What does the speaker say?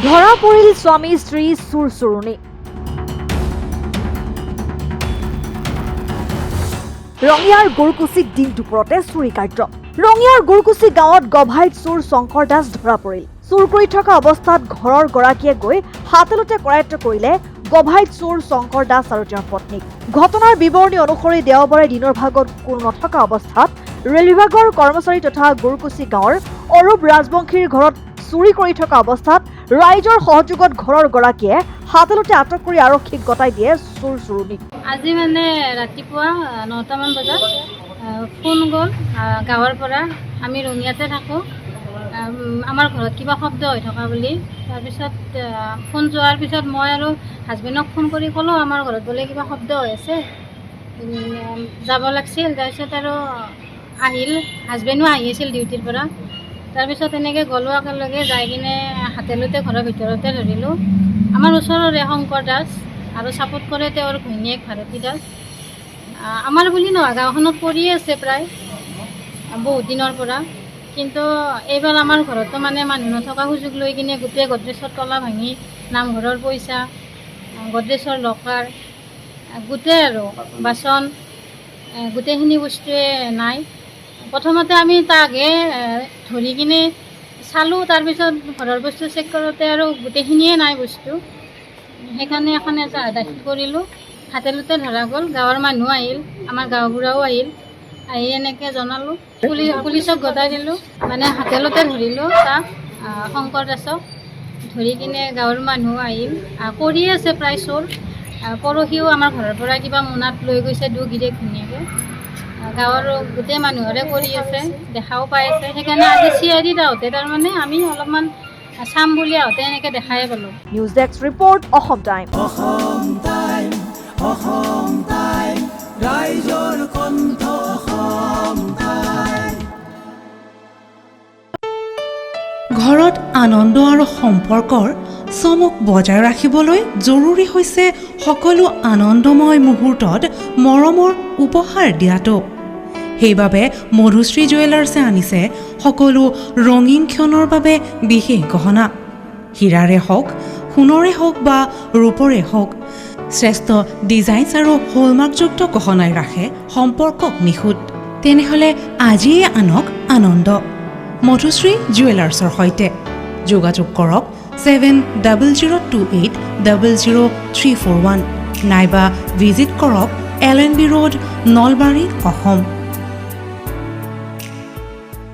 ধৰা পৰিল স্বামী স্ত্ৰী চুৰ চুৰণি। ৰঙিয়াৰ গুৰকুচিত দিন দুপৰতে চুৰি কাৰ্য। ৰঙিয়াৰ গুৰকুচি গাঁৱত গভাইত চুৰ শংকৰ দাস ধৰা পৰিল। চুৰ কৰি থকা অৱস্থাত ঘৰৰ গৰাকীয়ে গৈ হাতেলতে কৰায়ত্ব কৰিলে গভাইত চুৰ শংকৰ দাস আৰু তেওঁৰ পত্নীক। ঘটনাৰ বিৱৰণী অনুসৰি দেওবাৰে দিনৰ ভাগত কোনো নথকা অৱস্থাত ৰেল বিভাগৰ কৰ্মচাৰী তথা গুৰকুচি গাঁৱৰ অৰূপ ৰাজবংশীৰ ঘৰত চুৰি কৰি থকা অৱস্থাত ৰাইজৰ সহযোগত ঘৰৰ গৰাকীয়ে হাতেলতে আটক কৰি আৰক্ষীক গতাই দিয়ে চুৰ চুৰণিক। আজি মানে ৰাতিপুৱা 9টামান বজাত ফোন গ'ল গাঁৱৰ পৰা। আমি ৰঙিয়াতে থাকোঁ, আমাৰ ঘৰত কিবা শব্দ হৈ থকা বুলি। তাৰপিছত ফোন যোৱাৰ পিছত মই আৰু হাজবেণ্ডক ফোন কৰি ক'লোঁ আমাৰ ঘৰত বোলে কিবা শব্দ হৈ আছে, যাব লাগিছিল। তাৰপিছত আৰু আহিল, হাজবেণ্ডো আহি আছিল ডিউটিৰ পৰা। তাৰপিছত এনেকৈ গ'লোঁ, একেলগে যাই কিনে হাতেলতে ঘৰৰ ভিতৰতে ধৰিলোঁ। আমাৰ ওচৰৰে শংকৰ দাস আৰু ছাপোৰ্ট কৰে তেওঁৰ ঘৈণীয়েক ভাৰতী দাস। আমাৰ বুলি নহয়, গাঁওখনত পৰিয়ে আছে প্ৰায় বহুত দিনৰ পৰা। কিন্তু এইবাৰ আমাৰ ঘৰতো মানে মানুহ নথকা সুযোগ লৈ কিনে গোটেই গড্ৰেজৰ তলা ভাঙি, নামঘৰৰ পইচা, গড্ৰেজৰ লকাৰ, গোটেই আৰু বাচন, গোটেইখিনি বস্তুৱে নাই। প্ৰথমতে আমি তাকহে ধৰি কিনে চালোঁ, তাৰপিছত ঘৰৰ বস্তু চেক কৰোঁতে আৰু গোটেইখিনিয়ে নাই বস্তু। সেইকাৰণে এখন এজাহাৰ দাখিল কৰিলোঁ। হাতেলতে ধৰা গ'ল। গাঁৱৰ মানুহ আহিল, আমাৰ গাঁওবুঢ়াও আহিল, আহি এনেকৈ জনালোঁ, পুলিচক গতাই দিলোঁ। মানে হাতেলতে ধৰিলোঁ তাক, শংকৰ দাসক ধৰি কিনে গাঁৱৰ মানুহ আহিল। কৰিয়ে আছে প্ৰায় চোৰ। পৰহিও আমাৰ ঘৰৰ পৰা কিবা মোনাত লৈ গৈছে দুগিৰিয়েক ধুনীয়াকৈ। গাঁৱৰ গোটেই মানুহৰে কৰি আছে, দেখাও পাই আছে। সেইকাৰণে আজি CID আহোঁতে তাৰমানে আমি অলপমান চাম বুলি আহোঁতে এনেকৈ দেখাই পালোঁ। News desk report, Assam time. ৰাইজৰ কণ্ঠ অসম টাইম। ঘৰত আনন্দ আৰু সম্পৰ্কৰ চমক বজাই ৰাখিবলৈ জৰুৰী হৈছে সকলো আনন্দময় মুহূৰ্তত মৰমৰ উপহাৰ দিয়াটো। সেইবাবে মধুশ্ৰী জুৱেলাৰ্ছে আনিছে সকলো ৰঙীন ক্ষণৰ বাবে বিশেষ গহনা। হীৰাৰে হওক, সোণৰে হওক বা ৰূপৰে হওক, শ্ৰেষ্ঠ ডিজাইনছ আৰু হলমাৰ্কযুক্ত গহনাই ৰাখে সম্পৰ্কক নিখুঁত। তেনেহ'লে আজিয়ে আনক আনন্দ মধুশ্ৰী জুৱেলাৰ্ছৰ সৈতে। যোগাযোগ কৰক 7002800341 নাইবা ভিজিট কৰক LNB ৰোড, নলবাৰী, অসম।